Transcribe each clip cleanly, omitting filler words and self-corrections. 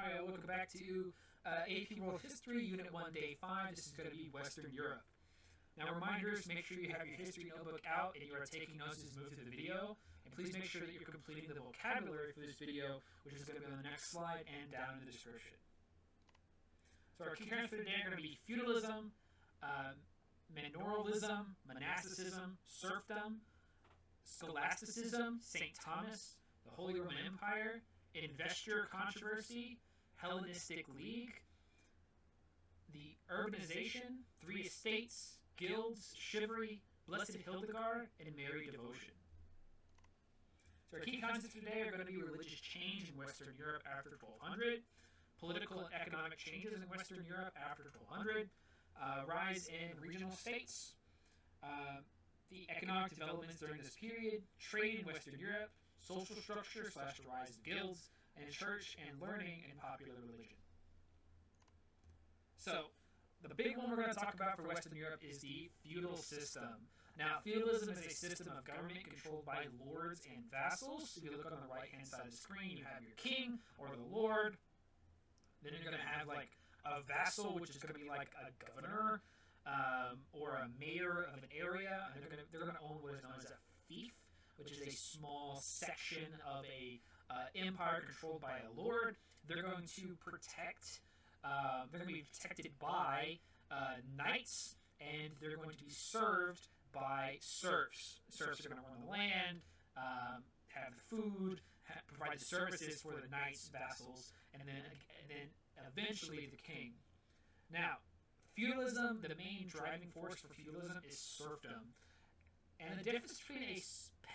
Hi, welcome back to AP World History, Unit 1, Day 5. This is going to be Western Europe. Now, reminders, make sure you have your history notebook out and you are taking notes as you move through the video. And please make sure that you're completing the vocabulary for this video, which is going to be on the next slide and down in the description. So our key terms for today are going to be feudalism, Manorialism, Monasticism, Serfdom, Scholasticism, St. Thomas, the Holy Roman Empire, Investiture Controversy, Hanseatic League, the Urbanization, Three Estates, Guilds, Chivalry, Blessed Hidegard, and Mary Devotion. So our key concepts today are going to be religious change in Western Europe after 1200, political and economic changes in Western Europe after 1200, rise in regional states, the economic developments during this period, trade in Western Europe, social structure / the rise of guilds, and church and learning and popular religion. So, the big one we're going to talk about for Western Europe is the feudal system. Now, feudalism is a system of government controlled by lords and vassals. If you look on the right-hand side of the screen, you have your king or the lord. Then you're going to have like a vassal, which is going to be like a governor or a mayor of an area. And they're going to own what is known as a fief, which is a small section of a empire controlled by a lord. They're going to protect. They're going to be protected by knights, and they're going to be served by serfs. Serfs are going to run the land, have the food, provide the services for the knights, vassals, and then eventually the king. Now, feudalism, the main driving force for feudalism is serfdom. And the difference between a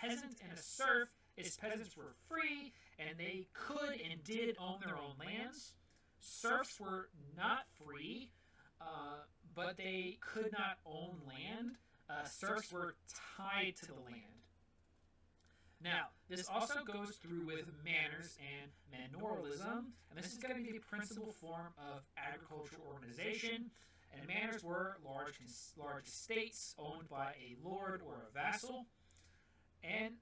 peasant and a serf is peasants were free, and they could and did own their own lands. Serfs were not free, but they could not own land. Serfs were tied to the land. Now, this also goes through with manners and manorialism, and this is going to be the principal form of agricultural organization. And manors were large estates owned by a lord or a vassal. And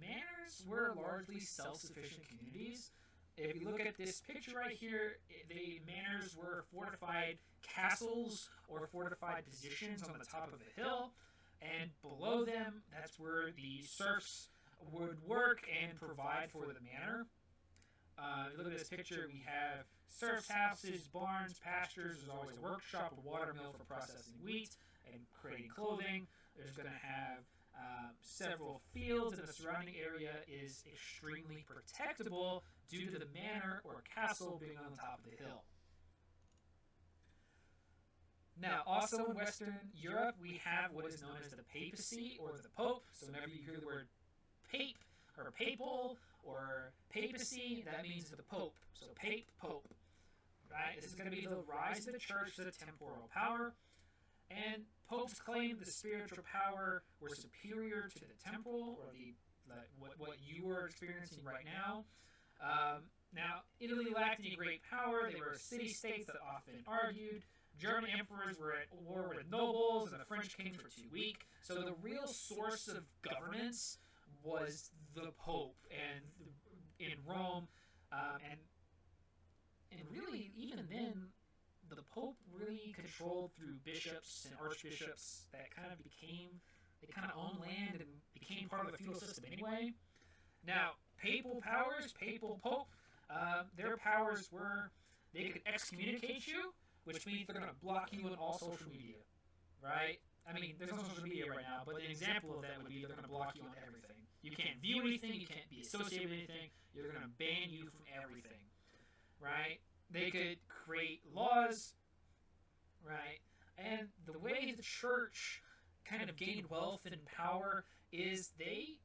manors were largely self-sufficient communities. If you look at this picture right here, the manors were fortified castles or fortified positions on the top of a hill. And below them, that's where the serfs would work and provide for the manor. Look at this picture. We have serfs' houses, barns, pastures. There's always a workshop, a water mill for processing wheat and creating clothing. There's going to have several fields, and the surrounding area is extremely protectable due to the manor or castle being on the top of the hill. Now, also in Western Europe, we have what is known as the papacy or the pope. So whenever you hear the word pape or papal or papacy, that means the pope. So pope, right? This is going to be the rise of the church to the temporal power. And popes claimed the spiritual power were superior to the temporal, or what you are experiencing right now. Now, Italy lacked any great power. They were city-states that often argued. German emperors were at war with nobles, and the French kings were too weak. So the real source of governance was the Pope, and in Rome, and really even then, the Pope really controlled through bishops and archbishops that kind of owned land and became part of the feudal system anyway. Now, papal powers, papal pope, their powers were they could excommunicate you, which means they're going to block you on all social media, right? I mean, there's no social media right now, but an example of that would be they're going to block you on everything. You can't view anything, you can't be associated with anything, they're going to ban you from everything, right? They could create laws, right? And the way the church kind of gained wealth and power is they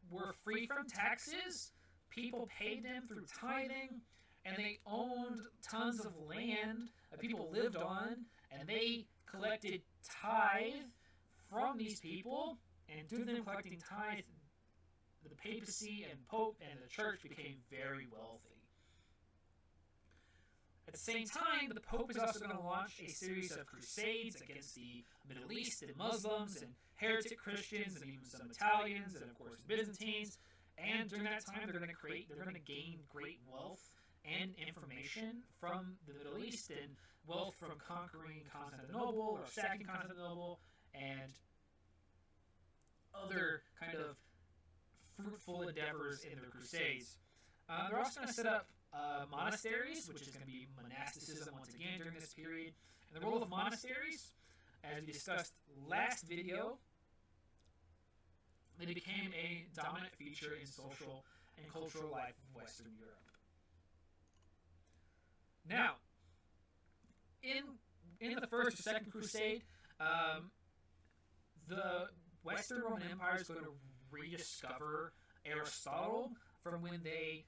were free from taxes, people paid them through tithing, and they owned tons of land that people lived on, and they collected tithe from these people, and through them collecting tithe, the papacy and pope and the church became very wealthy. At the same time, the Pope is also going to launch a series of crusades against the Middle East and Muslims and heretic Christians and even some Italians and of course Byzantines. And during that time, they're going to gain great wealth and information domination from the Middle East and wealth from conquering Constantinople or sacking Constantinople and other kind of fruitful endeavors in the Crusades. They're also going to set up monasteries, which is going to be monasticism once again during this period. And the role of monasteries, as we discussed last video, they became a dominant feature in social and cultural life of Western Europe. Now, in the First or Second Crusade, the Western Roman Empire is going to rediscover Aristotle from when they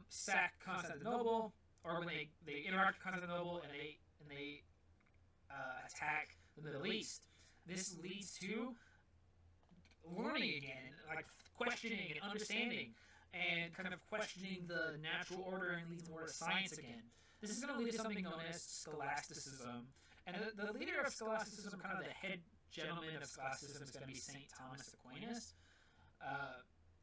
sack Constantinople, or when they interact with Constantinople and they attack the Middle East. This leads to learning again, like questioning and understanding, and kind of questioning the natural order, and leads more to science again. This is going to lead to something known as Scholasticism, and the leader of Scholasticism, kind of the head gentleman of Scholasticism, is going to be St. Thomas Aquinas.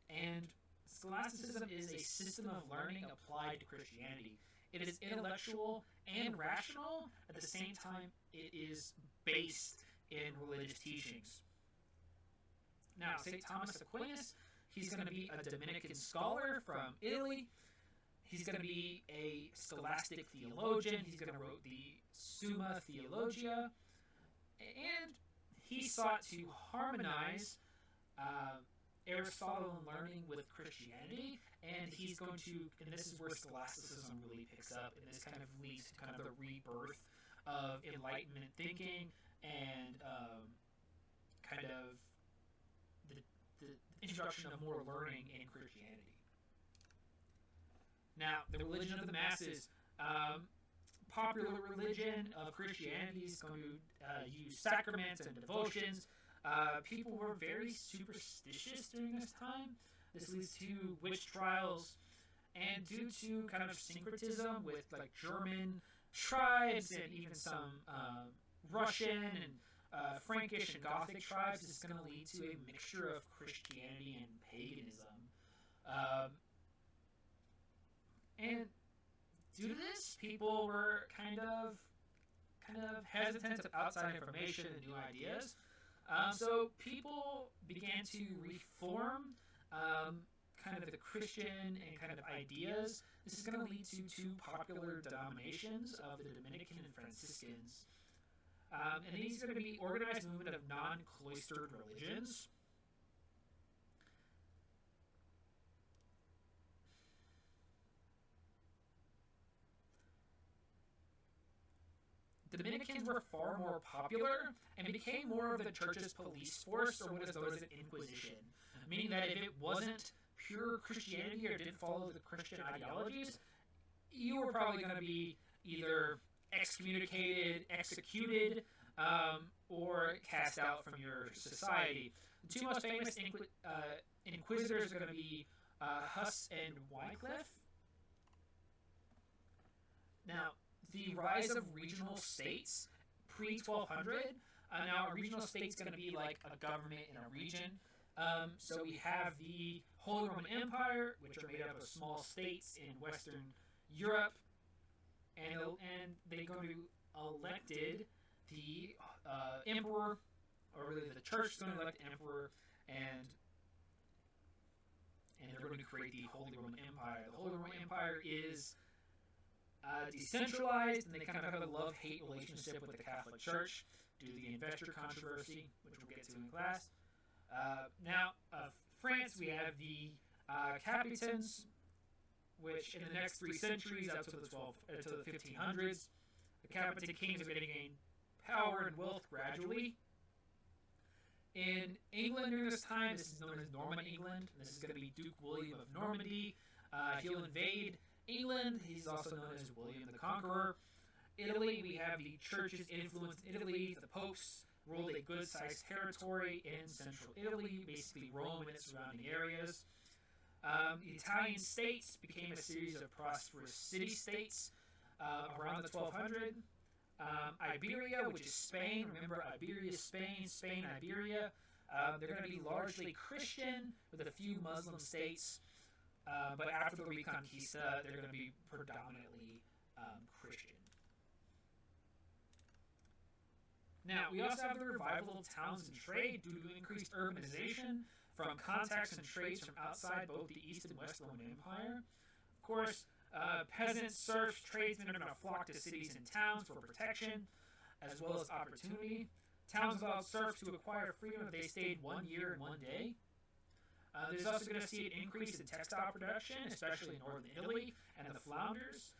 And Scholasticism is a system of learning applied to Christianity. It is intellectual and rational. At the same time, it is based in religious teachings. Now, St. Thomas Aquinas, he's going to be a Dominican scholar from Italy. He's going to be a scholastic theologian. He's going to write the Summa Theologia. And he sought to harmonize Aristotelian learning with Christianity, and he's going to, and this is where Scholasticism really picks up, and this kind of leads to kind of the rebirth of Enlightenment thinking and kind of the introduction of more learning in Christianity. Now, the religion of the masses, popular religion of Christianity is going to use sacraments and devotions. People were very superstitious during this time. This leads to witch trials, and due to kind of syncretism with like German tribes and even some Russian and Frankish and Gothic tribes, this is going to lead to a mixture of Christianity and paganism. And due to this, people were kind of hesitant of outside information and new ideas. So people began to reform kind of the Christian and kind of ideas. This is going to lead to two popular denominations of the Dominican and Franciscans. And these are going to be organized movement of non-cloistered religions. The Dominicans were far more popular and became more of the church's police force, or what is known as an inquisition, meaning that if it wasn't pure Christianity or didn't follow the Christian ideologies, you were probably going to be either excommunicated, executed, or cast out from your society. The two most famous inquisitors are going to be Huss and Wycliffe. Now, the rise of regional states pre-1200. Now, a regional state's going to be like a government in a region. So we have the Holy Roman Empire, which are made up of small states in Western Europe, and they're going to elected the emperor, or really the church is going to elect the emperor, and they're going to create the Holy Roman Empire. The Holy Roman Empire is decentralized, and they kind of have a love-hate relationship with the Catholic Church due to the Investiture Controversy, which we'll get to in class. Now, France, we have the Capetans, which in the next 3 centuries, up to the 1500s, the Capetan kings are going to gain power and wealth gradually. In England during this time, this is known as Norman England. This is going to be Duke William of Normandy. He'll invade England. He's also known as William the Conqueror. Italy, we have the church's influence in Italy. The popes ruled a good-sized territory in central Italy, basically Rome and its surrounding areas. The Italian states became a series of prosperous city-states around the 1200. Iberia, which is Spain. Remember, Iberia is Spain, Spain, Iberia. They're going to be largely Christian with a few Muslim states. But after the Reconquista, they're going to be predominantly Christian. Now, we also have the revival of towns and trade due to increased urbanization from contacts and trades from outside both the East and West Roman Empire. Of course, peasants, serfs, tradesmen are going to flock to cities and towns for protection, as well as opportunity. Towns allowed serfs to acquire freedom if they stayed 1 year and 1 day. There's also going to see an increase in textile production, especially in northern Italy, and the Flanders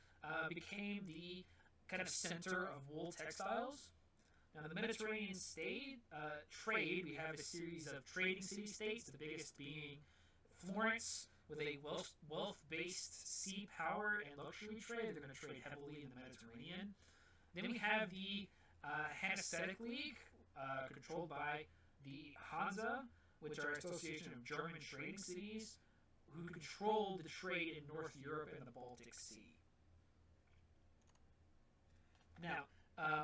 became the kind of center of wool textiles. Now, the Mediterranean trade, we have a series of trading city-states, the biggest being Florence, with a wealth-based sea power and luxury trade. They're going to trade heavily in the Mediterranean. Then we have the Hanseatic League, controlled by the Hansa, which are an association of German trading cities who controlled the trade in North Europe and the Baltic Sea. Now,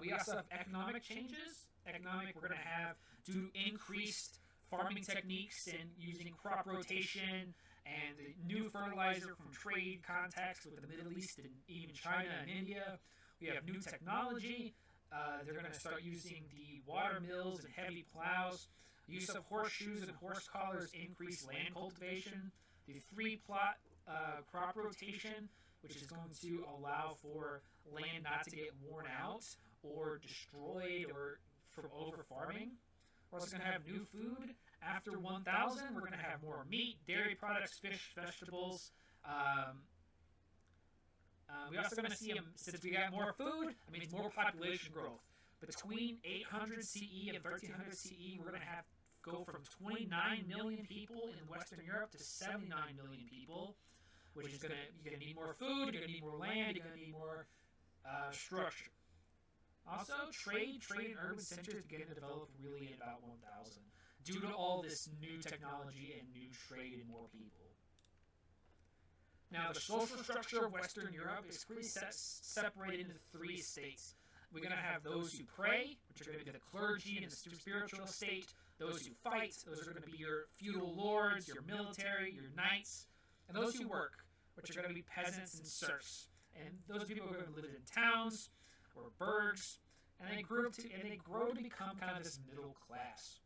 we also have economic changes. We're going to have, due to increased farming techniques and using crop rotation and the new fertilizer from trade contacts with the Middle East and even China and India. We have new technology. They're going to start using the water mills and heavy plows. The use of horseshoes and horse collars increase land cultivation. The three-plot crop rotation, which is going to allow for land not to get worn out or destroyed or from over-farming. We're also going to have new food. After 1000, we're going to have more meat, dairy products, fish, vegetables. We're also going to see, since we got more food, it means more population growth. Between 800 CE and 1300 CE, we're going to go from 29 million people in Western Europe to 79 million people, which is you're going to need more food, you're going to need more land, you're going to need more structure. Also, trade and urban centers begin to develop really in about 1000 due to all this new technology and new trade and more people. Now, the social structure of Western Europe is pretty separated into 3 states. We're going to have those who pray, which are going to be the clergy and the spiritual state. Those who fight, those are going to be your feudal lords, your military, your knights. And those who work, which are going to be peasants and serfs. And those people are going to live in towns or burgs, and they grow to become kind of this middle class.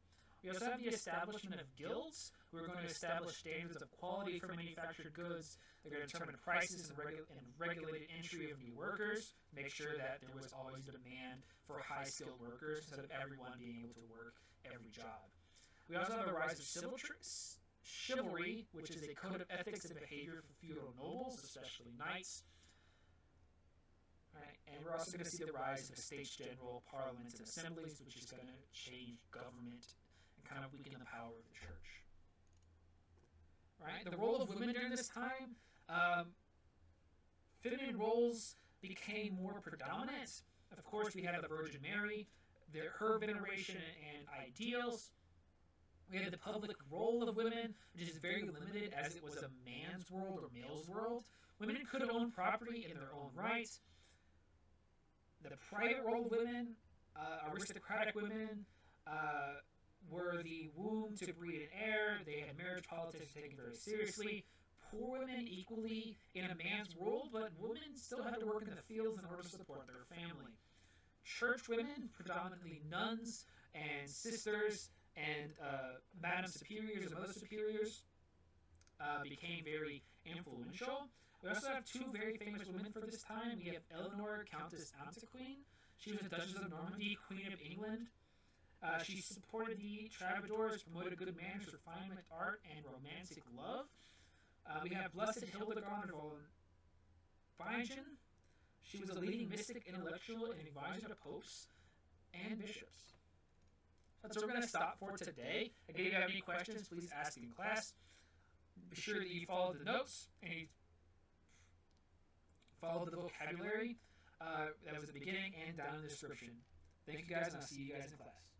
We also have the establishment of guilds, who are going to establish standards of quality for manufactured goods. They're going to determine prices and regulated entry of new workers, make sure that there was always demand for high-skilled workers instead of everyone being able to work every job. We also have a rise of chivalry, which is a code of ethics and behavior for feudal nobles, especially knights. Right. And we're also going to see the rise of estates general, parliaments, and assemblies, which is going to change government and kind of weaken the power of the church. Right. The role of women during this time, feminine roles became more predominant. Of course, we have the Virgin Mary, her veneration and ideals. We have the public role of women, which is very limited as it was a man's world or male's world. Women could own property in their own right. The private role of women, aristocratic women, were the womb to breed an heir. They had marriage politics taken very seriously. Poor women equally in a man's world, but women still had to work in the fields in order to support their family. Church women, predominantly nuns and sisters and madam superiors and mother superiors, became very influential. We also have 2 very famous women for this time. We have Eleanor, Countess Antequeen. She was a Duchess of Normandy, Queen of England. She supported the troubadours, promoted good manners, refinement, art, and romantic love. We have Blessed Hildegard of Bingen. She was a leading mystic, intellectual, and advisor to popes and bishops. That's what we're going to stop for today. Again, if you have any questions, please ask in class. Be sure that you follow the notes and you follow the vocabulary that was at the beginning and down in the description. Thank you guys, and I'll see you guys in class.